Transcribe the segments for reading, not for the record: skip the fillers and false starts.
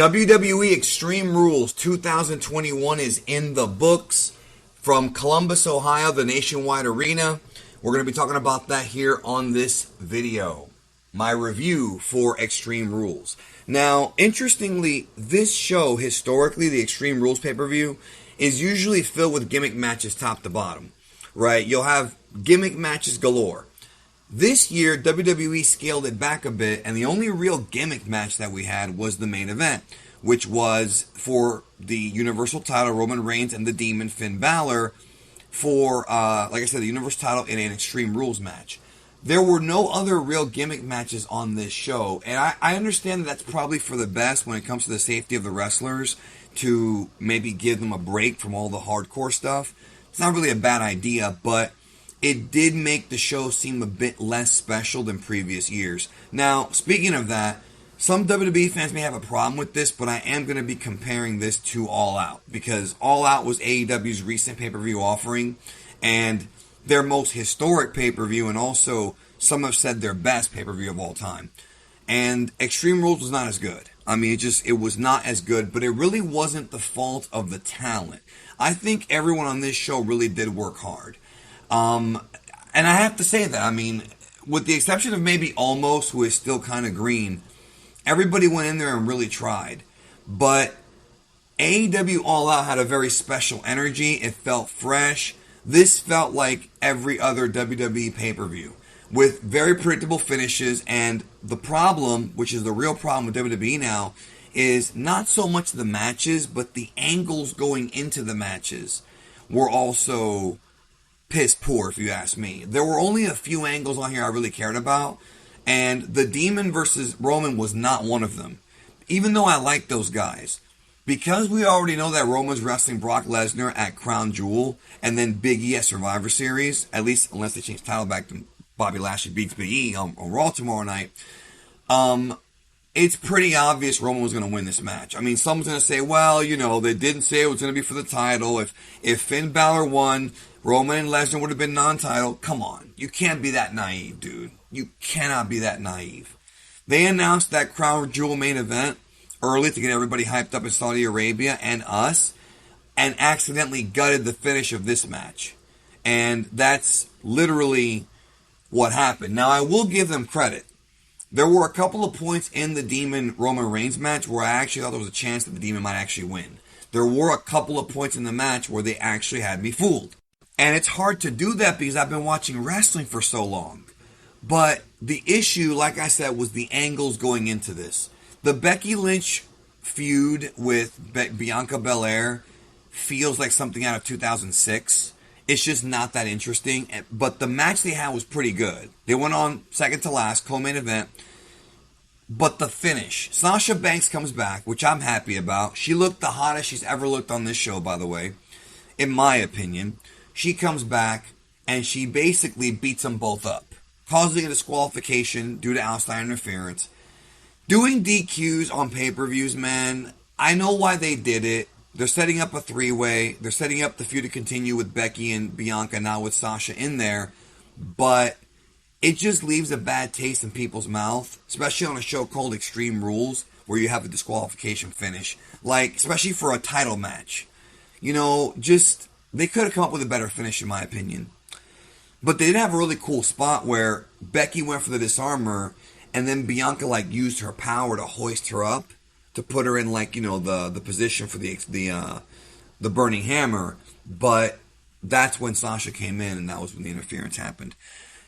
WWE Extreme Rules 2021 is in the books. From Columbus, Ohio, the Nationwide Arena. We're going to be talking about that here on this video. My review for Extreme Rules. Now, interestingly, this show, historically, the Extreme Rules pay-per-view, is usually filled with gimmick matches top to bottom. Right? You'll have gimmick matches galore. This year, WWE scaled it back a bit, and the only real gimmick match that we had was the main event, which was for the Universal title, Roman Reigns and the Demon, Finn Balor, for, like I said, the Universal title in an Extreme Rules match. There were no other real gimmick matches on this show, and I understand that that's probably for the best when it comes to the safety of the wrestlers, to maybe give them a break from all the hardcore stuff. It's not really a bad idea, but it did make the show seem a bit less special than previous years. Now, speaking of that, some WWE fans may have a problem with this, but I am going to be comparing this to All Out, because All Out was AEW's recent pay-per-view offering, and their most historic pay-per-view, and also some have said their best pay-per-view of all time. And Extreme Rules was not as good. I mean, it was not as good, but it really wasn't the fault of the talent. I think everyone on this show really did work hard. And I have to say that, I mean, with the exception of maybe Almost, who is still kind of green, everybody went in there and really tried. But AEW All Out had a very special energy. It felt fresh. This felt like every other WWE pay-per-view, with very predictable finishes. And the problem, which is the real problem with WWE now, is not so much the matches, but the angles going into the matches were also piss poor, if you ask me. There were only a few angles on here I really cared about, and the Demon versus Roman was not one of them. Even though I like those guys. Because we already know that Roman's wrestling Brock Lesnar at Crown Jewel, and then Big E at Survivor Series, at least unless they change the title back to Bobby Lashley beats Big E on Raw tomorrow night, it's pretty obvious Roman was going to win this match. I mean, someone's going to say, well, you know, they didn't say it was going to be for the title. If Finn Balor won, Roman and Lesnar would have been non-title. Come on. You can't be that naive, dude. You cannot be that naive. They announced that Crown Jewel main event early to get everybody hyped up in Saudi Arabia and us, and accidentally gutted the finish of this match. And that's literally what happened. Now, I will give them credit. There were a couple of points in the Demon Roman Reigns match where I actually thought there was a chance that the Demon might actually win. There were a couple of points in the match where they actually had me fooled. And it's hard to do that because I've been watching wrestling for so long. But the issue, like I said, was the angles going into this. The Becky Lynch feud with Bianca Belair feels like something out of 2006. It's just not that interesting. But the match they had was pretty good. They went on second to last, co-main event. But the finish. Sasha Banks comes back, which I'm happy about. She looked the hottest she's ever looked on this show, by the way, in my opinion. She comes back, and she basically beats them both up, causing a disqualification due to outside interference. Doing DQs on pay-per-views, man, I know why they did it. They're setting up a three-way. They're setting up the feud to continue with Becky and Bianca, now with Sasha in there. But it just leaves a bad taste in people's mouth, especially on a show called Extreme Rules, where you have a disqualification finish. Like, especially for a title match. You know, just, they could have come up with a better finish, in my opinion. But they did have a really cool spot where Becky went for the disarmer, and then Bianca, like, used her power to hoist her up, to put her in, like, you know, the position for the burning hammer. But that's when Sasha came in, and that was when the interference happened.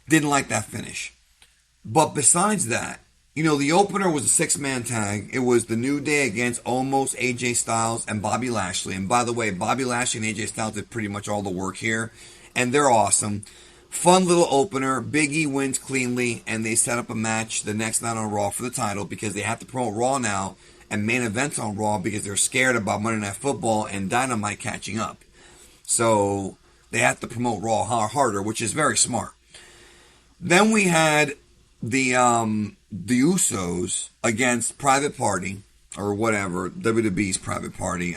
Didn't like that finish. But besides that, you know, the opener was a six-man tag. It was the New Day against Almost, AJ Styles, and Bobby Lashley. And by the way, Bobby Lashley and AJ Styles did pretty much all the work here, and they're awesome. Fun little opener. Big E wins cleanly, and they set up a match the next night on Raw for the title because they have to promote Raw now and main events on Raw because they're scared about Monday Night Football and Dynamite catching up. So they have to promote Raw harder, which is very smart. Then we had the Usos against Private Party, or whatever, WWE's Private Party,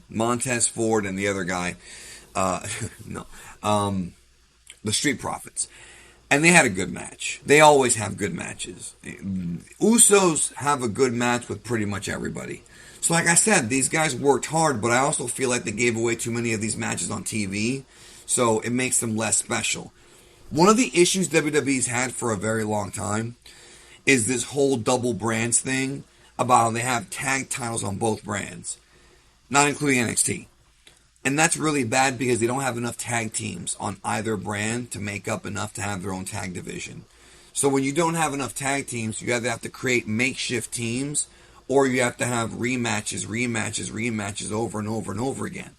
Montez Ford and the other guy, the Street Profits. And they had a good match. They always have good matches. Usos have a good match with pretty much everybody. So like I said, these guys worked hard, but I also feel like they gave away too many of these matches on TV, so it makes them less special. One of the issues WWE's had for a very long time is this whole double brands thing about how they have tag titles on both brands, not including NXT. And that's really bad because they don't have enough tag teams on either brand to make up enough to have their own tag division. So when you don't have enough tag teams, you either have to create makeshift teams or you have to have rematches over and over and over again.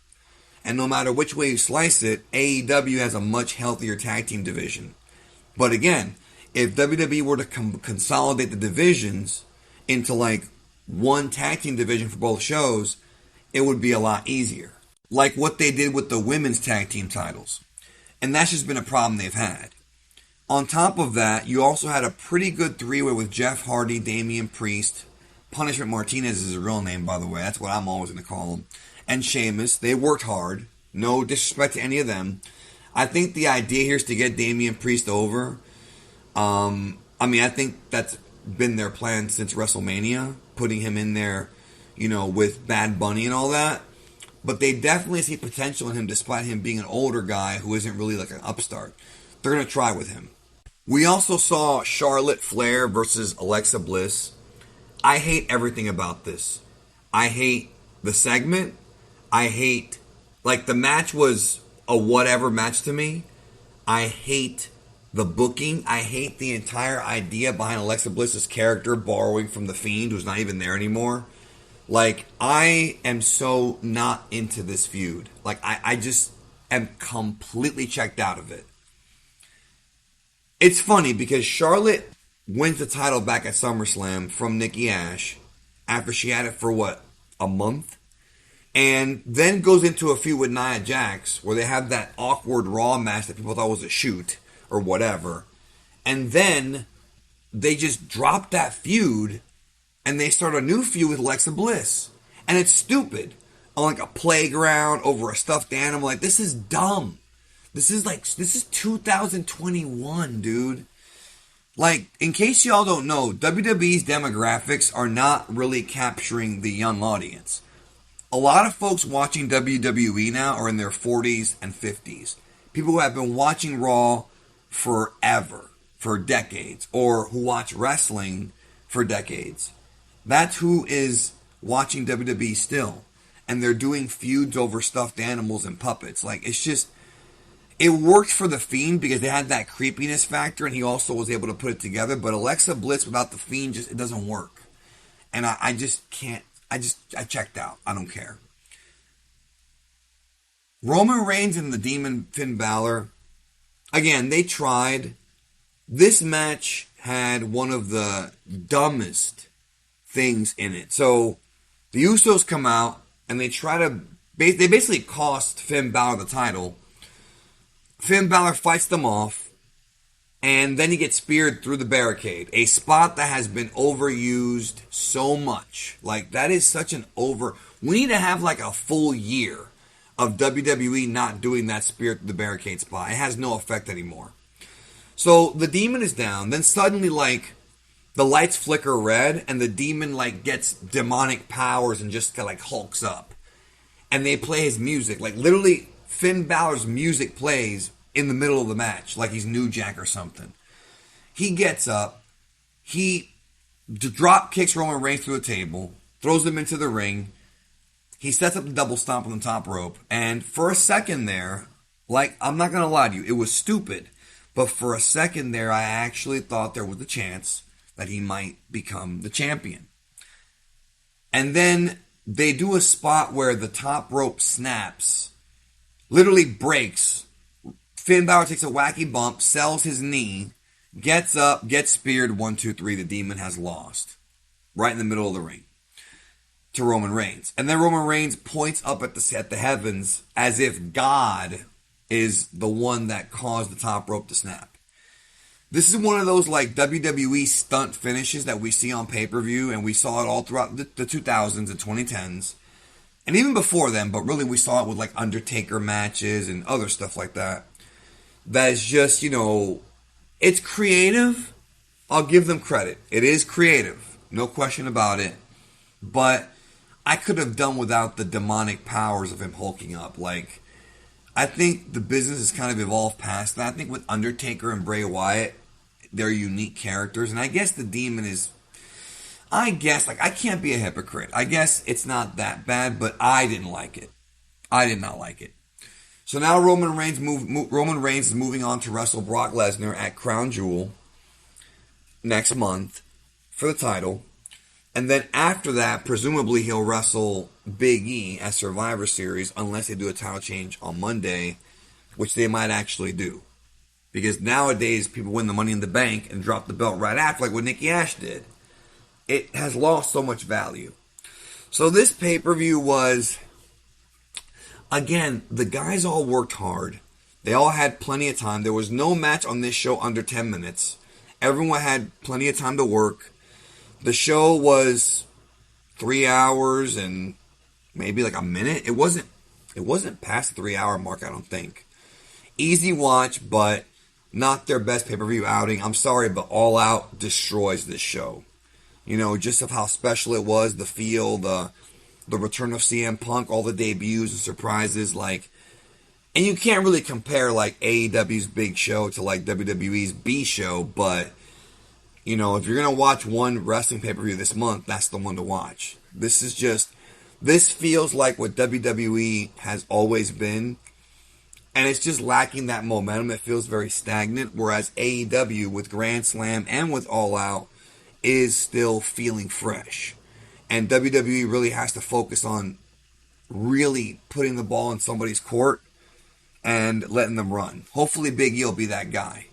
And no matter which way you slice it, AEW has a much healthier tag team division. But again, if WWE were to consolidate the divisions into like one tag team division for both shows, it would be a lot easier. Like what they did with the women's tag team titles. And that's just been a problem they've had. On top of that, you also had a pretty good three-way with Jeff Hardy, Damian Priest, Punishment Martinez is his real name, by the way. That's what I'm always going to call him. And Sheamus. They worked hard. No disrespect to any of them. I think the idea here is to get Damian Priest over. I think that's been their plan since WrestleMania. Putting him in there, with Bad Bunny and all that. But they definitely see potential in him despite him being an older guy who isn't really like an upstart. They're going to try with him. We also saw Charlotte Flair versus Alexa Bliss. I hate everything about this. I hate the segment. I hate, the match was a whatever match to me. I hate the booking. I hate the entire idea behind Alexa Bliss's character borrowing from The Fiend, who's not even there anymore. I am so not into this feud. I just am completely checked out of it. It's funny because Charlotte wins the title back at SummerSlam from Nikki Ash after she had it for, a month? And then goes into a feud with Nia Jax where they have that awkward Raw match that people thought was a shoot or whatever. And then they just drop that feud and they start a new feud with Alexa Bliss. And it's stupid. On a playground over a stuffed animal. This is dumb. This is 2021, dude. In case y'all don't know, WWE's demographics are not really capturing the young audience. A lot of folks watching WWE now are in their 40s and 50s. People who have been watching Raw forever, for decades, or who watch wrestling for decades. That's who is watching WWE still. And they're doing feuds over stuffed animals and puppets. It worked for The Fiend because they had that creepiness factor and he also was able to put it together. But Alexa Bliss without The Fiend, it doesn't work. And I just can't. I checked out. I don't care. Roman Reigns and the Demon Finn Balor. Again, they tried. This match had one of the dumbest things in it. So the Usos come out and they they basically cost Finn Balor the title. Finn Balor fights them off and then he gets speared through the barricade. A spot that has been overused so much. That is such an we need to have a full year of WWE not doing that spear through the barricade spot. It has no effect anymore. So the demon is down. Then suddenly the lights flicker red and the demon gets demonic powers and just hulks up. And they play his music. Literally Finn Balor's music plays in the middle of the match. He's New Jack or something. He gets up. He drop kicks Roman Reigns through a table. Throws him into the ring. He sets up the double stomp on the top rope. And for a second there, I'm not going to lie to you, it was stupid. But for a second there, I actually thought there was a chance that he might become the champion. And then they do a spot where the top rope snaps, literally breaks. Finn Balor takes a wacky bump, sells his knee, gets up, gets speared, 1, 2, 3, the demon has lost. Right in the middle of the ring. To Roman Reigns. And then Roman Reigns points up at the heavens as if God is the one that caused the top rope to snap. This is one of those WWE stunt finishes that we see on pay-per-view, and we saw it all throughout the 2000s and 2010s. And even before then, but really we saw it with Undertaker matches and other stuff like that. That is just, It's creative. I'll give them credit. It is creative. No question about it. But I could have done without the demonic powers of him hulking up. Like, I think the business has kind of evolved past that. I think with Undertaker and Bray Wyatt, they're unique characters. And I guess the Demon is... I can't be a hypocrite. I guess it's not that bad, but I didn't like it. I did not like it. So now Roman Reigns is moving on to wrestle Brock Lesnar at Crown Jewel next month for the title. And then after that, presumably he'll wrestle Big E at Survivor Series unless they do a title change on Monday, which they might actually do. Because nowadays people win the Money in the Bank and drop the belt right after, like what Nikki Ash did. It has lost so much value. So this pay-per-view was... Again, the guys all worked hard. They all had plenty of time. There was no match on this show under 10 minutes. Everyone had plenty of time to work. The show was 3 hours and maybe like a minute. It wasn't past the 3 hour mark, I don't think. Easy watch, but not their best pay-per-view outing. I'm sorry, but All Out destroys this show. You know, just of how special it was, the feel, the return of CM Punk, all the debuts and surprises, like, and you can't really compare like AEW's big show to like WWE's B show, but you know, if you're gonna watch one wrestling pay-per-view this month, that's the one to watch. This feels like what WWE has always been, and it's just lacking that momentum. It feels very stagnant, whereas AEW with Grand Slam and with All Out is still feeling fresh. And WWE really has to focus on really putting the ball in somebody's court and letting them run. Hopefully Big E will be that guy.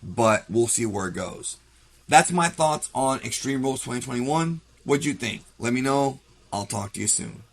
But we'll see where it goes. That's my thoughts on Extreme Rules 2021. What'd you think? Let me know. I'll talk to you soon.